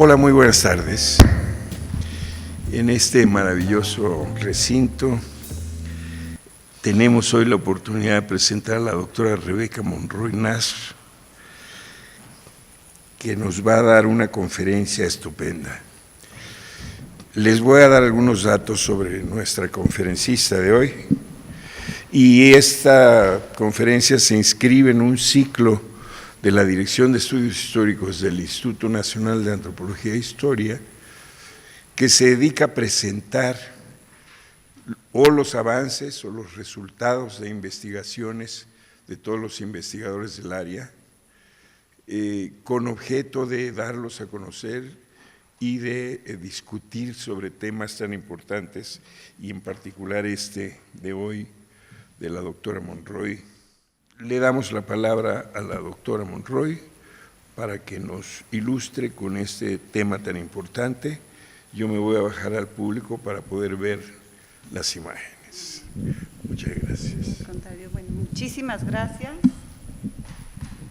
Hola, muy buenas tardes. En este maravilloso recinto tenemos hoy la oportunidad de presentar a la doctora Rebeca Monroy Nasr, que nos va a dar una conferencia estupenda. Les voy a dar algunos datos sobre nuestra conferencista de hoy, y esta conferencia se inscribe en un ciclo de la Dirección de Estudios Históricos del Instituto Nacional de Antropología e Historia, que se dedica a presentar o los avances o los resultados de investigaciones de todos los investigadores del área, con objeto de darlos a conocer y de discutir sobre temas tan importantes, y en particular este de hoy, de la doctora Monroy. Le damos la palabra a la doctora Monroy para que nos ilustre con este tema tan importante. Yo me voy a bajar al público para poder ver las imágenes. Muchas gracias. Al contrario, bueno, muchísimas gracias.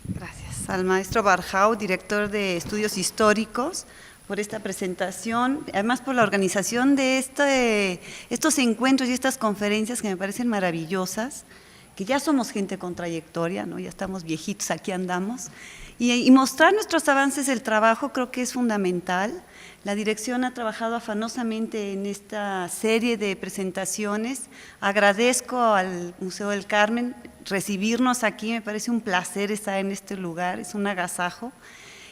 Gracias al maestro Barjau, director de Estudios Históricos, por esta presentación, además por la organización de estos encuentros y estas conferencias que me parecen maravillosas, que ya somos gente con trayectoria, ¿no? Ya estamos viejitos, aquí andamos, y mostrar nuestros avances del trabajo creo que es fundamental. La dirección ha trabajado afanosamente en esta serie de presentaciones. Agradezco al Museo del Carmen recibirnos aquí, me parece un placer estar en este lugar, es un agasajo,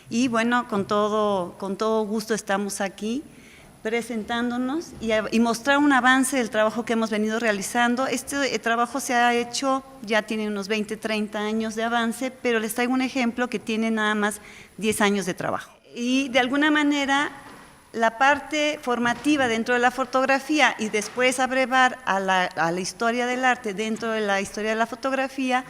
y bueno, con todo gusto estamos aquí presentándonos y mostrar un avance del trabajo que hemos venido realizando. Este trabajo se ha hecho, ya tiene unos 20, 30 años de avance, pero les traigo un ejemplo que tiene nada más 10 años de trabajo. Y de alguna manera, la parte formativa dentro de la fotografía y después abrevar a la historia del arte dentro de la historia de la fotografía,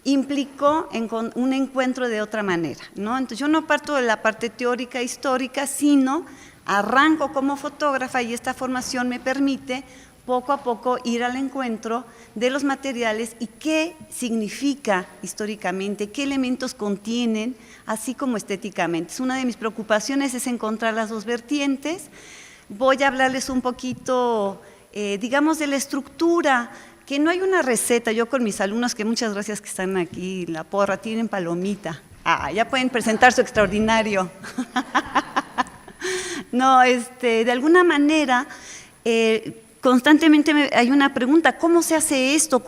implicó un encuentro de otra manera, ¿no? Entonces yo no parto de la parte teórica histórica, sino arranco como fotógrafa, y esta formación me permite poco a poco ir al encuentro de los materiales y qué significa históricamente, qué elementos contienen, así como estéticamente. Una de mis preocupaciones es encontrar las dos vertientes. Voy a hablarles un poquito, digamos, de la estructura, que no hay una receta. Yo con mis alumnos, que muchas gracias que están aquí, la porra, tienen palomita. Ya pueden presentar su extraordinario. No, de alguna manera, constantemente hay una pregunta: ¿cómo se hace esto?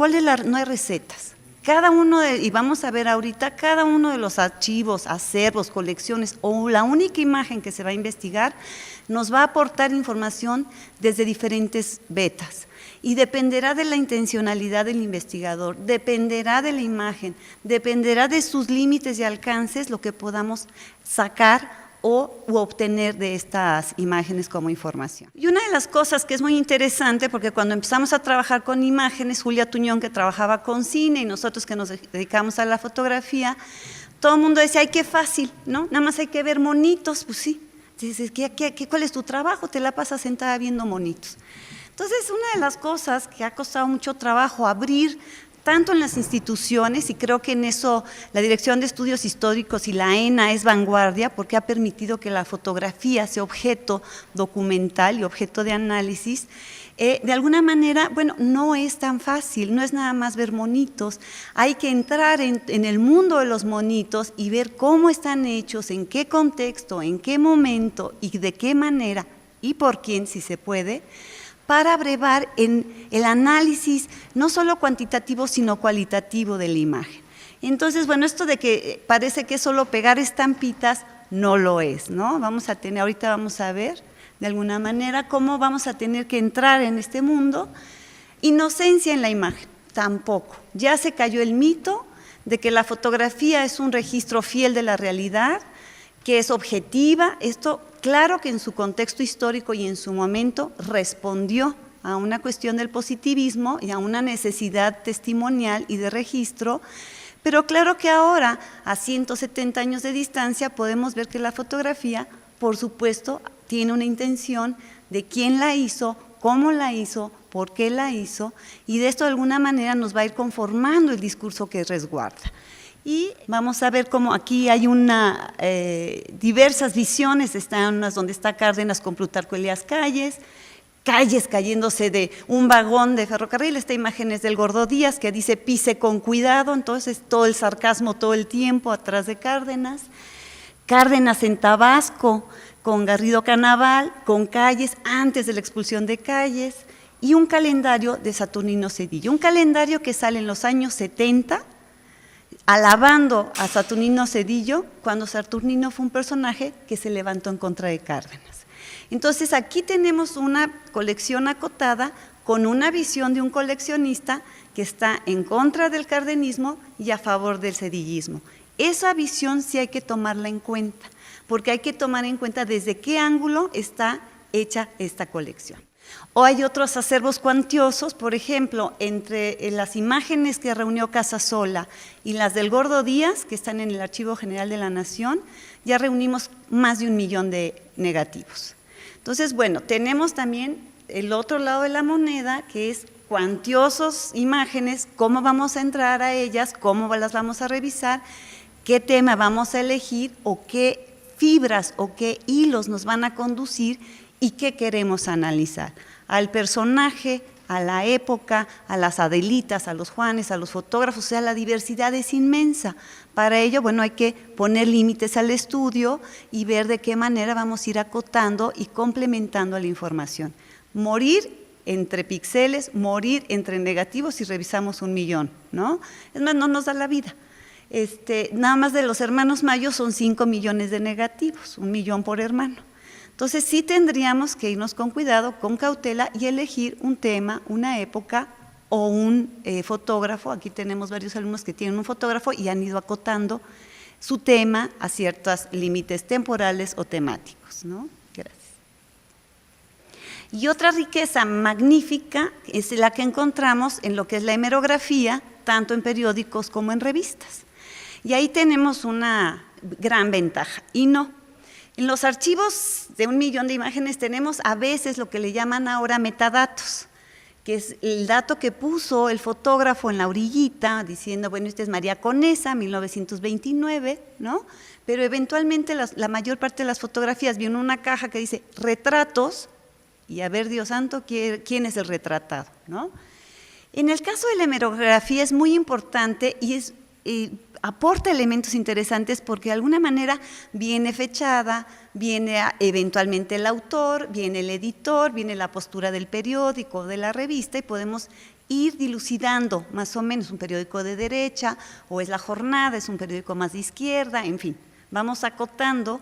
No hay recetas. Cada uno y vamos a ver ahorita, cada uno de los archivos, acervos, colecciones o la única imagen que se va a investigar nos va a aportar información desde diferentes vetas. Y dependerá de la intencionalidad del investigador, dependerá de la imagen, dependerá de sus límites y alcances lo que podamos sacar u obtener de estas imágenes como información. Y una de las cosas que es muy interesante, porque cuando empezamos a trabajar con imágenes, Julia Tuñón, que trabajaba con cine, y nosotros que nos dedicamos a la fotografía, todo el mundo decía: ¡ay, qué fácil!, ¿no? Nada más hay que ver monitos. Pues sí, dices, ¿cuál es tu trabajo? Te la pasas sentada viendo monitos. Entonces, una de las cosas que ha costado mucho trabajo abrir, tanto en las instituciones, y creo que en eso la Dirección de Estudios Históricos y la ENA es vanguardia, porque ha permitido que la fotografía sea objeto documental y objeto de análisis. De alguna manera, bueno, no es tan fácil, no es nada más ver monitos, hay que entrar en el mundo de los monitos y ver cómo están hechos, en qué contexto, en qué momento y de qué manera y por quién, si se puede, para abrevar en el análisis no solo cuantitativo, sino cualitativo de la imagen. Entonces, bueno, esto de que parece que es solo pegar estampitas, no lo es, ¿no? Ahorita vamos a ver, de alguna manera, cómo vamos a tener que entrar en este mundo. Inocencia en la imagen, tampoco. Ya se cayó el mito de que la fotografía es un registro fiel de la realidad, que es objetiva. Esto, claro que en su contexto histórico y en su momento respondió a una cuestión del positivismo y a una necesidad testimonial y de registro, pero claro que ahora, a 170 años de distancia, podemos ver que la fotografía, por supuesto, tiene una intención de quién la hizo, cómo la hizo, por qué la hizo, y de esto de alguna manera nos va a ir conformando el discurso que resguarda. Y vamos a ver cómo aquí hay diversas visiones, están unas donde está Cárdenas con Plutarco Elías Calles cayéndose de un vagón de ferrocarril. Esta imagen es del Gordo Díaz, que dice pise con cuidado, entonces todo el sarcasmo todo el tiempo atrás de Cárdenas. Cárdenas en Tabasco, con Garrido Canaval, con Calles, antes de la expulsión de Calles, y un calendario de Saturnino Cedillo, un calendario que sale en los años 70, alabando a Saturnino Cedillo, cuando Saturnino fue un personaje que se levantó en contra de Cárdenas. Entonces aquí tenemos una colección acotada con una visión de un coleccionista que está en contra del cardenismo y a favor del cedillismo. Esa visión sí hay que tomarla en cuenta, porque hay que tomar en cuenta desde qué ángulo está hecha esta colección. O hay otros acervos cuantiosos, por ejemplo, entre las imágenes que reunió Casasola y las del Gordo Díaz, que están en el Archivo General de la Nación, ya reunimos más de 1 millón de negativos. Entonces, bueno, tenemos también el otro lado de la moneda, que es cuantiosas imágenes, cómo vamos a entrar a ellas, cómo las vamos a revisar, qué tema vamos a elegir o qué fibras o qué hilos nos van a conducir y qué queremos analizar. Al personaje, a la época, a las Adelitas, a los Juanes, a los fotógrafos, o sea, la diversidad es inmensa. Para ello, bueno, hay que poner límites al estudio y ver de qué manera vamos a ir acotando y complementando la información. Morir entre píxeles, morir entre negativos si revisamos 1 millón, ¿no? Es más, no nos da la vida. Nada más de los hermanos Mayo son 5 millones de negativos, 1 millón por hermano. Entonces sí tendríamos que irnos con cuidado, con cautela y elegir un tema, una época o un fotógrafo. Aquí tenemos varios alumnos que tienen un fotógrafo y han ido acotando su tema a ciertos límites temporales o temáticos, ¿no? Gracias. Y otra riqueza magnífica es la que encontramos en lo que es la hemerografía, tanto en periódicos como en revistas. Y ahí tenemos una gran ventaja, y no. En los archivos de 1 millón de imágenes tenemos a veces lo que le llaman ahora metadatos, que es el dato que puso el fotógrafo en la orillita, diciendo, bueno, esta es María Conesa, 1929, ¿no? Pero eventualmente la mayor parte de las fotografías viene una caja que dice retratos, y a ver, Dios santo, ¿quién es el retratado?, ¿no? En el caso de la hemerografía es muy importante y aporta elementos interesantes porque de alguna manera viene fechada, viene eventualmente el autor, viene el editor, viene la postura del periódico, de la revista, y podemos ir dilucidando más o menos un periódico de derecha, o es La Jornada, es un periódico más de izquierda, en fin, vamos acotando.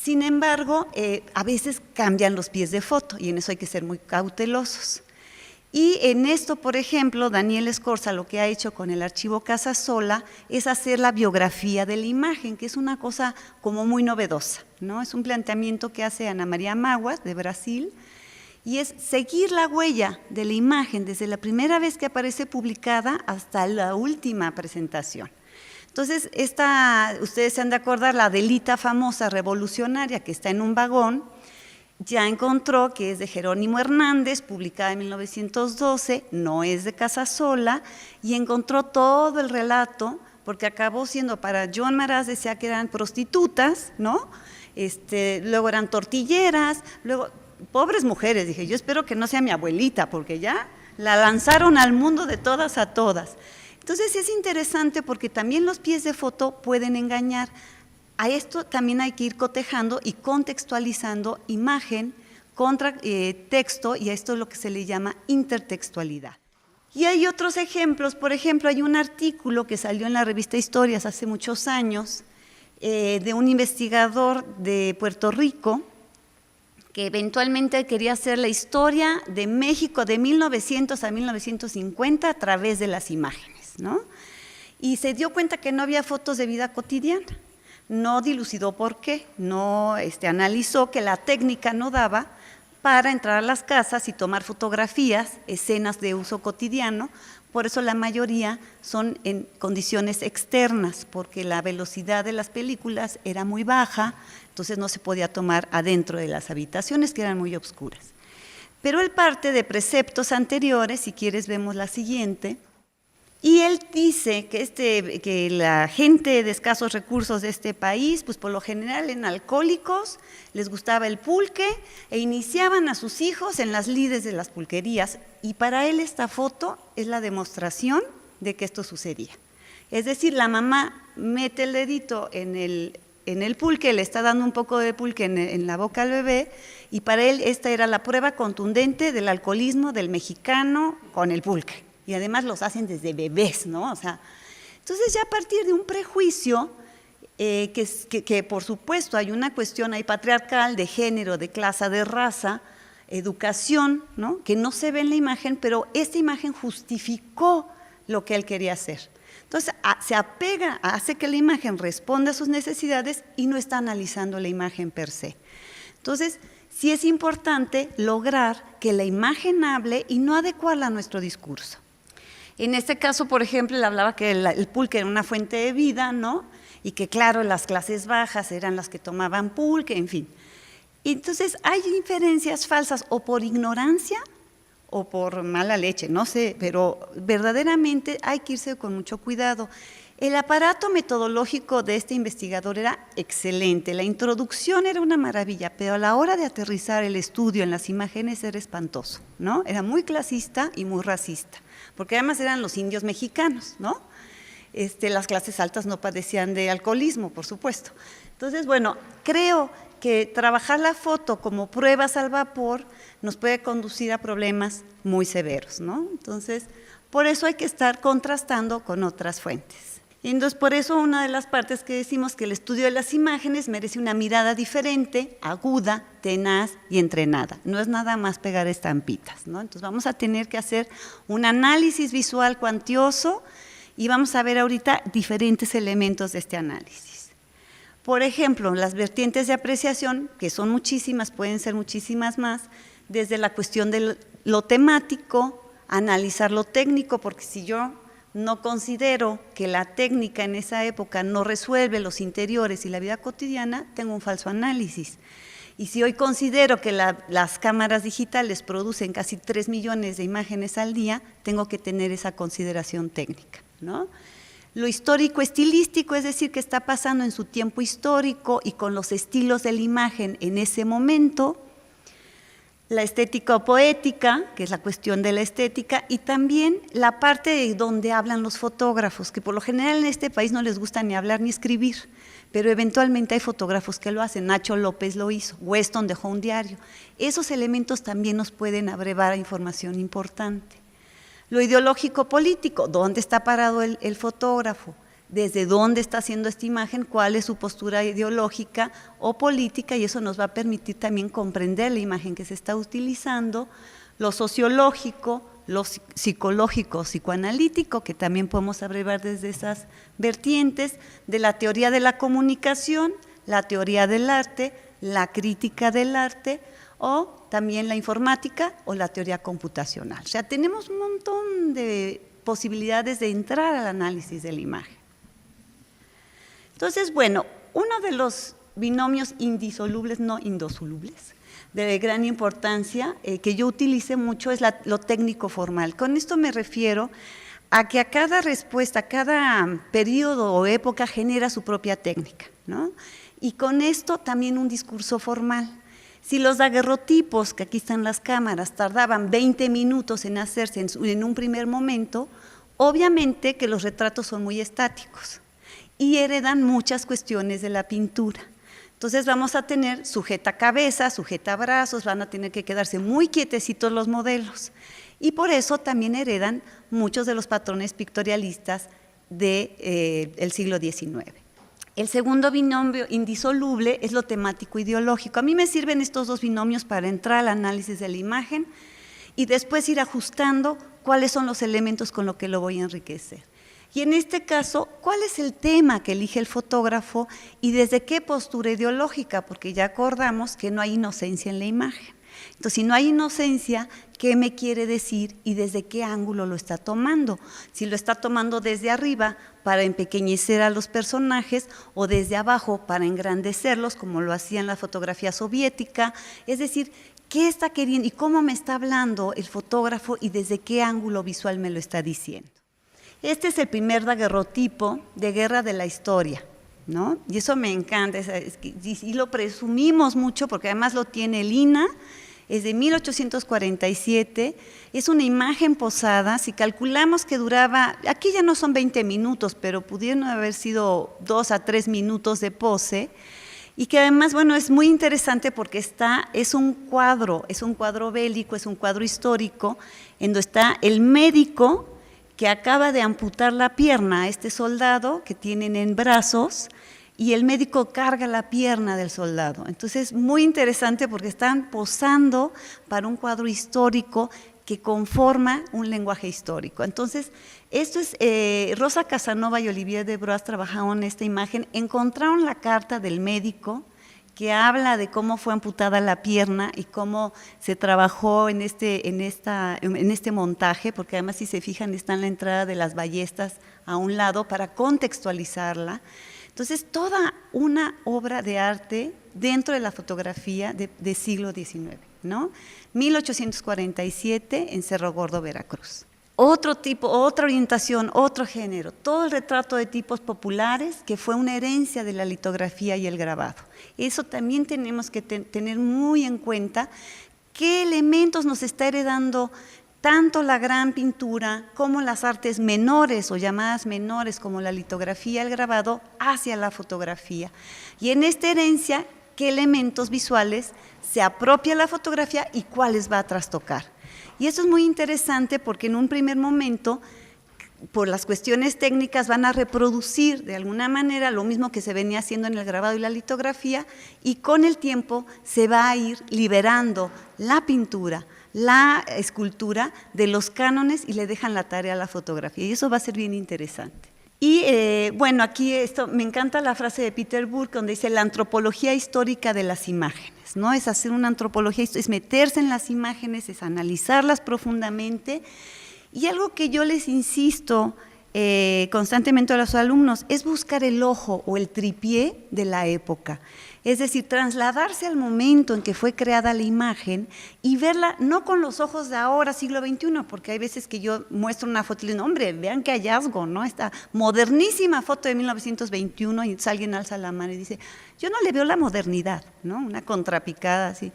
Sin embargo, a veces cambian los pies de foto y en eso hay que ser muy cautelosos. Y en esto, por ejemplo, Daniel Escorza lo que ha hecho con el archivo Casasola es hacer la biografía de la imagen, que es una cosa como muy novedosa, ¿no? Es un planteamiento que hace Ana María Maguas, de Brasil, y es seguir la huella de la imagen desde la primera vez que aparece publicada hasta la última presentación. Entonces, ustedes se han de acordar, la Adelita famosa revolucionaria que está en un vagón, ya encontró que es de Jerónimo Hernández, publicada en 1912, no es de Casasola, y encontró todo el relato, porque acabó siendo para John Maraz, decía que eran prostitutas, ¿no? Luego eran tortilleras, luego, pobres mujeres, dije, yo espero que no sea mi abuelita, porque ya la lanzaron al mundo de todas a todas. Entonces es interesante porque también los pies de foto pueden engañar. A esto también hay que ir cotejando y contextualizando imagen contra texto, y a esto es lo que se le llama intertextualidad. Y hay otros ejemplos, por ejemplo, hay un artículo que salió en la revista Historias hace muchos años de un investigador de Puerto Rico que eventualmente quería hacer la historia de México de 1900 a 1950 a través de las imágenes, ¿no? Y se dio cuenta que no había fotos de vida cotidiana. No dilucidó por qué, no analizó que la técnica no daba para entrar a las casas y tomar fotografías, escenas de uso cotidiano, por eso la mayoría son en condiciones externas, porque la velocidad de las películas era muy baja, entonces no se podía tomar adentro de las habitaciones, que eran muy oscuras. Pero él parte de preceptos anteriores, si quieres vemos la siguiente, Y él dice que la gente de escasos recursos de este país, pues por lo general eran alcohólicos, les gustaba el pulque e iniciaban a sus hijos en las lides de las pulquerías. Y para él esta foto es la demostración de que esto sucedía. Es decir, la mamá mete el dedito en el pulque, le está dando un poco de pulque en la boca al bebé, y para él esta era la prueba contundente del alcoholismo del mexicano con el pulque. Y además los hacen desde bebés, ¿no? O sea, entonces ya a partir de un prejuicio, que por supuesto hay una cuestión ahí patriarcal, de género, de clase, de raza, educación, ¿no? Que no se ve en la imagen, pero esta imagen justificó lo que él quería hacer. Entonces se apega, hace que la imagen responda a sus necesidades y no está analizando la imagen per se. Entonces, sí es importante lograr que la imagen hable y no adecuarla a nuestro discurso. En este caso, por ejemplo, él hablaba que el pulque era una fuente de vida, ¿no? Y que, claro, las clases bajas eran las que tomaban pulque, en fin. Entonces, hay inferencias falsas o por ignorancia o por mala leche, no sé, pero verdaderamente hay que irse con mucho cuidado. El aparato metodológico de este investigador era excelente, la introducción era una maravilla, pero a la hora de aterrizar el estudio en las imágenes era espantoso, ¿no? Era muy clasista y muy racista, porque además eran los indios mexicanos, ¿no? Las clases altas no padecían de alcoholismo, por supuesto. Entonces, bueno, creo que trabajar la foto como pruebas al vapor nos puede conducir a problemas muy severos, ¿no? Entonces, por eso hay que estar contrastando con otras fuentes. Y entonces, por eso una de las partes que decimos que el estudio de las imágenes merece una mirada diferente, aguda, tenaz y entrenada. No es nada más pegar estampitas, ¿no? Entonces, vamos a tener que hacer un análisis visual cuantioso y vamos a ver ahorita diferentes elementos de este análisis. Por ejemplo, las vertientes de apreciación, que son muchísimas, pueden ser muchísimas más, desde la cuestión de lo temático, analizar lo técnico, porque si yo no considero que la técnica en esa época no resuelve los interiores y la vida cotidiana, tengo un falso análisis. Y si hoy considero que las cámaras digitales producen casi 3 millones de imágenes al día, tengo que tener esa consideración técnica, ¿no? Lo histórico estilístico, es decir, qué está pasando en su tiempo histórico y con los estilos de la imagen en ese momento. La estética o poética, que es la cuestión de la estética, y también la parte de donde hablan los fotógrafos, que por lo general en este país no les gusta ni hablar ni escribir, pero eventualmente hay fotógrafos que lo hacen. Nacho López lo hizo, Weston dejó un diario. Esos elementos también nos pueden abrevar información importante. Lo ideológico político, ¿dónde está parado el fotógrafo? ¿Desde dónde está haciendo esta imagen? ¿Cuál es su postura ideológica o política? Y eso nos va a permitir también comprender la imagen que se está utilizando. Lo sociológico, lo psicológico, psicoanalítico, que también podemos abrevar desde esas vertientes, de la teoría de la comunicación, la teoría del arte, la crítica del arte, o también la informática o la teoría computacional. O sea, tenemos un montón de posibilidades de entrar al análisis de la imagen. Entonces, bueno, uno de los binomios indisolubles, no indosolubles, de gran importancia, que yo utilice mucho es lo técnico formal. Con esto me refiero a que a cada respuesta, a cada periodo o época genera su propia técnica, ¿no? Y con esto también un discurso formal. Si los daguerrotipos, que aquí están las cámaras, tardaban 20 minutos en hacerse en un primer momento, obviamente que los retratos son muy estáticos y heredan muchas cuestiones de la pintura. Entonces vamos a tener sujeta cabeza, sujeta brazos, van a tener que quedarse muy quietecitos los modelos. Y por eso también heredan muchos de los patrones pictorialistas del siglo XIX. El segundo binomio indisoluble es lo temático ideológico. A mí me sirven estos dos binomios para entrar al análisis de la imagen y después ir ajustando cuáles son los elementos con los que lo voy a enriquecer. Y en este caso, ¿cuál es el tema que elige el fotógrafo y desde qué postura ideológica? Porque ya acordamos que no hay inocencia en la imagen. Entonces, si no hay inocencia, ¿qué me quiere decir y desde qué ángulo lo está tomando? Si lo está tomando desde arriba para empequeñecer a los personajes o desde abajo para engrandecerlos, como lo hacía en la fotografía soviética. Es decir, ¿qué está queriendo y cómo me está hablando el fotógrafo y desde qué ángulo visual me lo está diciendo? Este es el primer daguerrotipo de guerra de la historia, ¿no? Y eso me encanta, y lo presumimos mucho porque además lo tiene el INAH, es de 1847, es una imagen posada, si calculamos que duraba, aquí ya no son 20 minutos, pero pudieron haber sido 2 a 3 minutos de pose, y que además, bueno, es muy interesante porque es un cuadro bélico, es un cuadro histórico, en donde está el médico que acaba de amputar la pierna a este soldado que tienen en brazos, y el médico carga la pierna del soldado. Entonces, muy interesante porque están posando para un cuadro histórico que conforma un lenguaje histórico. Entonces, esto es, Rosa Casanova y Olivier Debrois trabajaron en esta imagen, encontraron la carta del médico que habla de cómo fue amputada la pierna y cómo se trabajó en este montaje, porque además si se fijan está en la entrada de las ballestas a un lado para contextualizarla. Entonces, toda una obra de arte dentro de la fotografía de siglo XIX, ¿no? 1847 en Cerro Gordo, Veracruz. Otro tipo, otra orientación, otro género, todo el retrato de tipos populares que fue una herencia de la litografía y el grabado. Eso también tenemos que tener muy en cuenta qué elementos nos está heredando tanto la gran pintura como las artes menores o llamadas menores como la litografía, el grabado, hacia la fotografía. Y en esta herencia, ¿qué elementos visuales se apropia la fotografía y cuáles va a trastocar? Y eso es muy interesante porque en un primer momento, por las cuestiones técnicas, van a reproducir de alguna manera lo mismo que se venía haciendo en el grabado y la litografía, y con el tiempo se va a ir liberando la pintura, la escultura de los cánones y le dejan la tarea a la fotografía, y eso va a ser bien interesante. Y bueno, aquí me encanta la frase de Peter Burke donde dice la antropología histórica de las imágenes, ¿no? Es hacer una antropología, es meterse en las imágenes, es analizarlas profundamente, y algo que yo les insisto constantemente a los alumnos es buscar el ojo o el tripié de la época. Es decir, trasladarse al momento en que fue creada la imagen y verla no con los ojos de ahora, siglo XXI, porque hay veces que yo muestro una foto y le digo, hombre, vean qué hallazgo, ¿no? Esta modernísima foto de 1921 y alguien alza la mano y dice, yo no le veo la modernidad, ¿no? Una contrapicada así.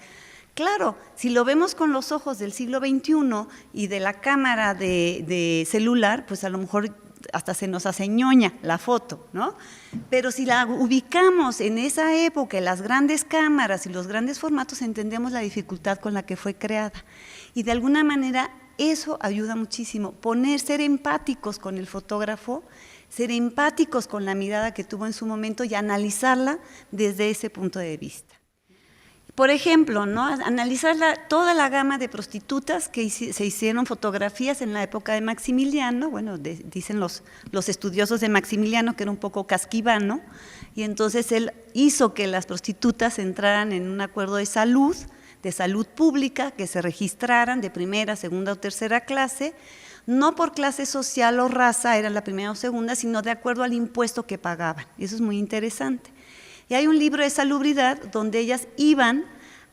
Claro, si lo vemos con los ojos del siglo XXI y de la cámara de celular, pues a lo mejor hasta se nos hace ñoña la foto, ¿no? Pero si la ubicamos en esa época, en las grandes cámaras y los grandes formatos, entendemos la dificultad con la que fue creada. Y de alguna manera eso ayuda muchísimo, ser empáticos con el fotógrafo, ser empáticos con la mirada que tuvo en su momento y analizarla desde ese punto de vista. Por ejemplo, ¿no? Analizar toda la gama de prostitutas que se hicieron fotografías en la época de Maximiliano, bueno, dicen los estudiosos de Maximiliano que era un poco casquivano, y entonces él hizo que las prostitutas entraran en un acuerdo de salud pública, que se registraran de primera, segunda o tercera clase, no por clase social o raza, era la primera o segunda, sino de acuerdo al impuesto que pagaban, y eso es muy interesante. Y hay un libro de salubridad donde ellas iban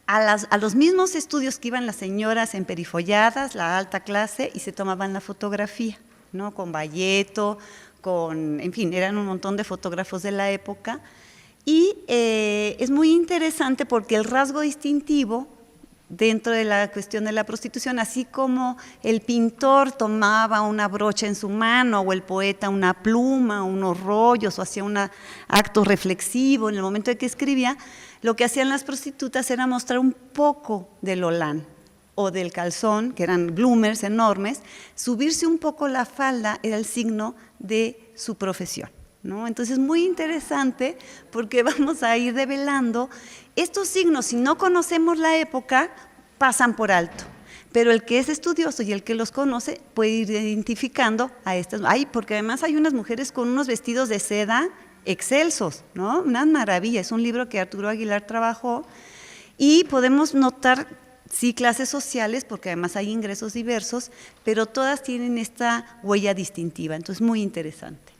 a los mismos estudios que iban las señoras emperifolladas, la alta clase, y se tomaban la fotografía, ¿no? Con Bayeto, en fin, eran un montón de fotógrafos de la época. Y es muy interesante porque el rasgo distintivo dentro de la cuestión de la prostitución, así como el pintor tomaba una brocha en su mano o el poeta una pluma, unos rollos o hacía un acto reflexivo en el momento en que escribía, lo que hacían las prostitutas era mostrar un poco del holán o del calzón, que eran bloomers enormes, subirse un poco la falda era el signo de su profesión, ¿no? Entonces, muy interesante porque vamos a ir develando estos signos. Si no conocemos la época, pasan por alto, pero el que es estudioso y el que los conoce puede ir identificando a estas. Porque además hay unas mujeres con unos vestidos de seda excelsos, ¿no? Una maravilla. Es un libro que Arturo Aguilar trabajó y podemos notar, sí, clases sociales, porque además hay ingresos diversos, pero todas tienen esta huella distintiva, entonces muy interesante.